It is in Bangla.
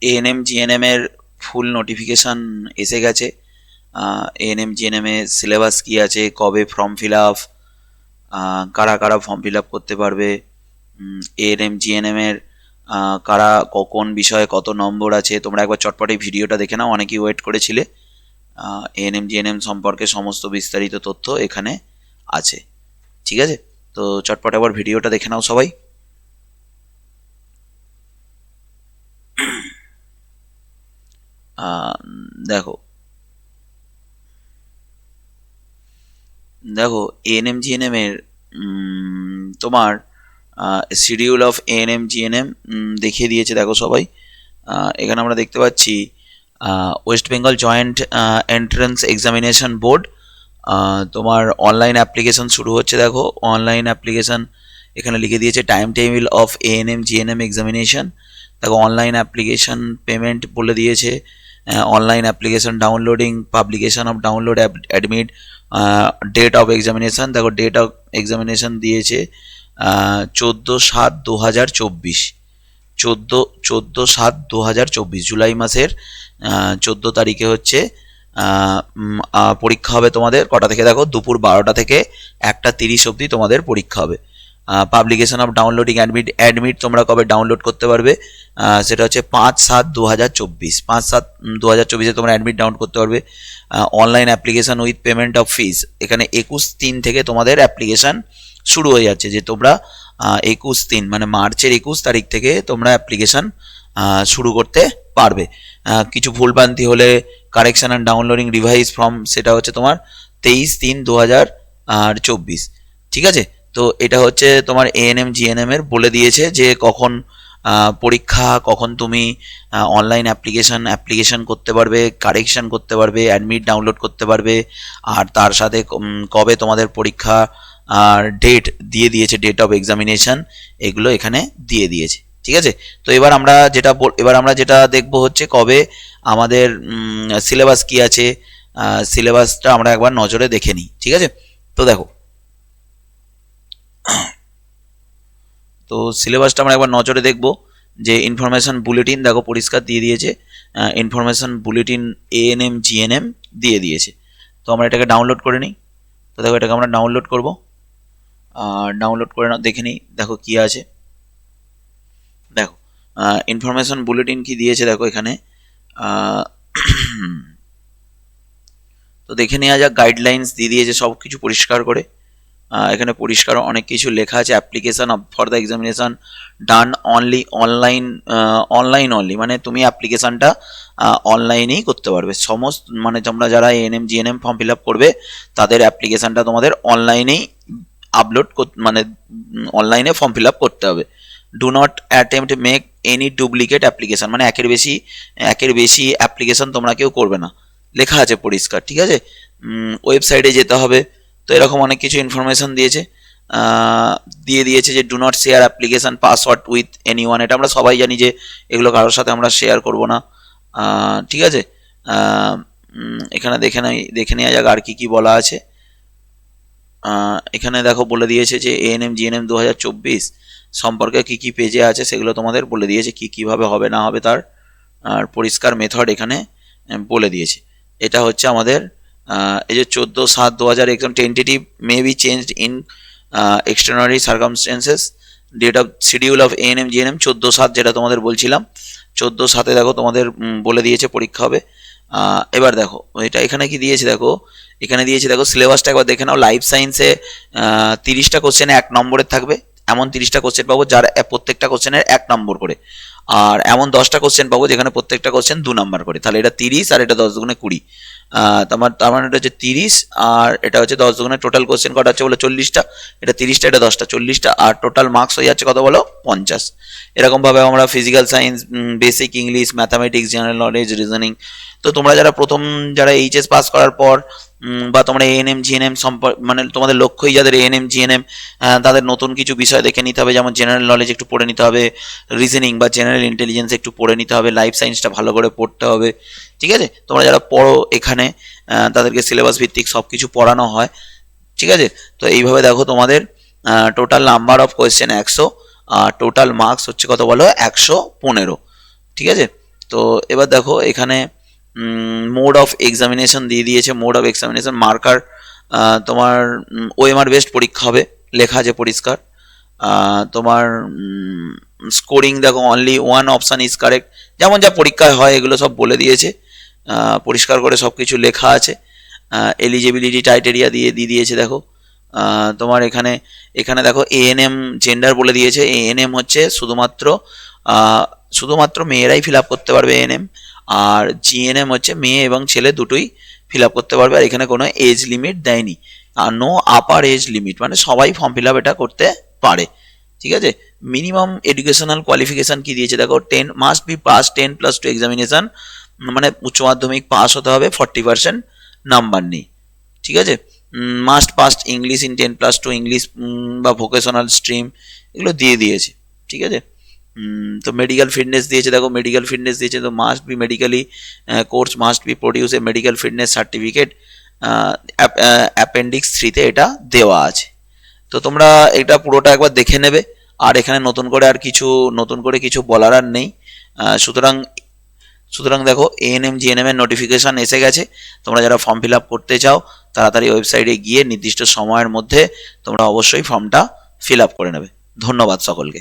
এএনএম জিএনএম এর ফুল নোটিফিকেশান এসে গেছে। এএনএম জিএনএম এ সিলেবাস কী আছে, কবে ফর্ম ফিল আপ, কারা কারা ফর্ম ফিল আপ করতে পারবে, এএনএম জিএনএম এর কারা কোন বিষয়ে কত নম্বর আছে, তোমরা একবার চটপট এই ভিডিওটা দেখে নাও, অনেকেই ওয়েট করেছিলে। এএনএম জিএনএম সম্পর্কে সমস্ত বিস্তারিত তথ্য এখানে আছে, ঠিক আছে? তো চটপট একবার ভিডিওটা দেখে নাও সবাই। দেখো দেখো এএনএম জিএনএম এর তোমার শিডিউল অফ এএনএম জিএনএম দেখিয়ে দিয়েছে। দেখো সবাই, এখানে আমরা দেখতে পাচ্ছি West Bengal joint entrance examination board তোমার অনলাইন অ্যাপ্লিকেশন শুরু হচ্ছে। দেখো অনলাইন অ্যাপ্লিকেশন এখানে লিখে দিয়েছে time table of ANM GNM examination. দেখো অনলাইন অ্যাপ্লিকেশন পেমেন্ট বলে দিয়েছে, online application downloading, publication of download admit, date of examination. দেখো ডেট অফ এক্সামিনেশন দিয়েছে 14/7/2024, 14/7/2024 জুলাই মাসের 14 তারিখে হচ্ছে পরীক্ষা হবে তোমাদের। কটা থেকে? দেখো দুপুর 12টা থেকে 1টা 30 অবধি তোমাদের পরীক্ষা হবে। পাবলিকেশন অফ ডাউনলোডিং অ্যাডমিট তোমরা কবে ডাউনলোড করতে পারবে? সেটা হচ্ছে 5/7/2024, 5/7/2024 তোমরা অ্যাডমিট ডাউনলোড করতে পারবে। Online application with payment of fees, এখানে 21/3 থেকে তোমাদের অ্যাপ্লিকেশান শুরু হয়ে যাচ্ছে, যে তোমরা 21/3 মানে মার্চের 21 তারিখ থেকে তোমরা অ্যাপ্লিকেশান শুরু করতে পারবে। কিছু ভুলভ্রান্তি হলে correction and downloading revise form, সেটা হচ্ছে তোমার 23/3/2024, ঠিক আছে? তো এটা হচ্ছে তোমার এএনএম জিএনএম এর বলে দিয়েছে যে কখন পরীক্ষা, কখন তুমি অনলাইন অ্যাপ্লিকেশন করতে পারবে, কারেকশান করতে পারবে, অ্যাডমিট ডাউনলোড করতে পারবে, আর তার সাথে কবে তোমাদের পরীক্ষা আর ডেট দিয়ে দিয়েছে, ডেট অফ এক্সামিনেশন, এগুলো এখানে দিয়ে দিয়েছে, ঠিক আছে? তো এবার আমরা যেটা দেখব হচ্ছে কবে আমাদের সিলেবাস কি আছে, সিলেবাসটা আমরা একবার নজরে দেখে নিই, ঠিক আছে? তো দেখো, তো সিলেবাসটা আমরা একবার নজরে দেখব যে ইনফরমেশন বুলেটিন দেখো পরিষ্কার দিয়ে দিয়েছে, ইনফরমেশন বুলেটিন এএনএম জিএনএম দিয়ে দিয়েছে। তো আমরা এটাকে ডাউনলোড করে নিই। তো দেখো এটাকে আমরা ডাউনলোড করব, ডাউনলোড করে দেখে নিই। দেখো কি আছে, দেখো ইনফরমেশন বুলেটিন কি দিয়েছে দেখো এখানে। তো দেখে নেওয়া যাক, গাইডলাইন্স দিয়ে দিয়েছে সব কিছু পরিষ্কার করে। এখানে পরিষ্কার অনেক কিছু লেখা আছে। Application for the examination done online only, মানে তুমি অ্যাপ্লিকেশানটা অনলাইনেই করতে পারবে। সমস্ত মানে তোমরা যারা ANM GNM form fill up করবে তাদের অ্যাপ্লিকেশানটা তোমাদের অনলাইনেই আপলোড মানে অনলাইনে ফর্ম ফিল আপ করতে হবে। Do not attempt make any duplicate application, মানে একের বেশি অ্যাপ্লিকেশান তোমরা কেউ করবে না, লেখা আছে পরিষ্কার, ঠিক আছে? ওয়েবসাইটে যেতে হবে। তো এরকম অনেক কিছু ইনফরমেশন দিয়ে দিয়েছে যে do not share application password with any one. এটা আমরা সবাই জানি যে এগুলো কারোর সাথে আমরা শেয়ার করব না, ঠিক আছে? এখানে দেখে নেওয়া যাক আর কি বলা আছে। এখানে দেখো বলে দিয়েছে যে এএনএম জিএনএম 2024 সম্পর্কে কি পেজে আছে সেগুলো তোমাদের বলে দিয়েছে, কিভাবে হবে না হবে তার আর পরিষ্কার মেথড এখানে বলে দিয়েছে। এটা হচ্ছে আমাদের এই যে 14/7/2000 একদম tentative may be changed in extraordinary circumstances, date of schedule of ANM GNM 14/7 যেটা তোমাদের বলছিলাম, 14/7 দেখো তোমাদের বলে দিয়েছে পরীক্ষা হবে। এবার দেখো এখানে কি দিয়েছে, দেখো এখানে দিয়েছে, দেখো সিলেবাসটা একবার দেখে নাও। লাইফ সায়েন্সে 30টা কোশ্চেনে 1 নম্বরের থাকবে, এমন 30টা কোশ্চেন পাবো যার প্রত্যেকটা কোশ্চেনের 1 নম্বর করে, আর এমন 10টা কোশ্চেন পাবো যেখানে প্রত্যেকটা কোশ্চেন 2 নম্বর করে। তাহলে এটা 30 আর এটা 10 দুগুণে 20, তার মানে এটা হচ্ছে 30 আর এটা হচ্ছে 10 দুগুণে টোটাল কোশ্চেন কটা হচ্ছে বলো 40টা, এটা 30টা এটা 10টা 40টা, আর টোটাল মার্কস হয়ে যাচ্ছে কত বলো 50। এরকমভাবে আমরা physical science, basic English, mathematics, general knowledge, reasoning. তো তোমরা যারা এইচএস পাস করার পর বা তোমরা এএনএম জিএনএম মানে তোমাদের লক্ষ্যই যাদের এএনএম জিএনএম, তাদের নতুন কিছু বিষয় দেখে নিতে হবে, যেমন জেনারেল নলেজ একটু পড়ে নিতে হবে, রিজনিং বা জেনারেল ইন্টেলিজেন্স একটু পড়ে নিতে হবে, লাইফ সায়েন্সটা ভালো করে পড়তে হবে, ঠিক আছে? তোমরা যারা পড়ো এখানে তাদেরকে সিলেবাস ভিত্তিক সব কিছু পড়ানো হয়, ঠিক আছে? তো এইভাবে দেখো তোমাদের total number of question 100, total marks হচ্ছে কত বলো 115। ঠিক আছে। তো এবার দেখো এখানে মোড অফ এক্সামিনেশন দিয়ে দিয়েছে। মোড অফ এক্সামিনেশন মার্কার, তোমার ওএমআর বেসড পরীক্ষা হবে, লেখা আছে পরিষ্কার। তোমার স্কোরিং দেখো, only one option is correct, যেমন যা পরীক্ষায় হয় এগুলো সব বলে দিয়েছে, পরিষ্কার করে সব কিছু লেখা আছে। এলিজিবিলিটি ক্রাইটেরিয়া দিয়ে দিয়েছে দেখো। তোমার এখানে এখানে দেখো এএনএম জেন্ডার বলে দিয়েছে। এএনএম হচ্ছে শুধুমাত্র মেয়েরাই ফিল আপ করতে পারবে এএনএম, আর জিএনএম হচ্ছে মেয়ে এবং ছেলে দুটোই ফিল আপ করতে পারবে। আর এখানে কোনো এজ লিমিট দেয়নি, আর নো আপার এজ লিমিট, মানে সবাই ফর্ম ফিল আপ এটা করতে পারে। ঠিক আছে। মিনিমাম এডুকেশনাল কোয়ালিফিকেশন কি দিয়েছে দেখো, 10 মাস্ট বি পাস 10+2 এক্সামিনেশন, মানে উচ্চ মাধ্যমিক পাস হতে হবে, 40% নাম্বার নেই। ঠিক আছে। Must pass English in 10+2, English বা ভোকেশনাল স্ট্রিম এগুলো দিয়ে দিয়েছে। ঠিক আছে। তো মেডিকেল ফিটনেস দিয়েছে দেখো, মেডিকেল ফিটনেস দিয়েছে তো must be medically course must be produce a medical fitness certificate, appendix 3-তে এটা দেওয়া আছে। তো তোমরা এটা পুরোটা একবার দেখে নেবে। আর এখানে নতুন করে কিছু বলার আর নেই। সুতরাং সুতরাং দেখো এএনএম জিএনএম এর নোটিফিকেশন এসে গেছে। তোমরা যারা ফর্ম ফিল আপ করতে চাও তাড়াতাড়ি ওয়েবসাইটে গিয়ে নির্দিষ্ট সময়ের মধ্যে তোমরা অবশ্যই ফর্মটা ফিল আপ করে নেবে। ধন্যবাদ সকলকে।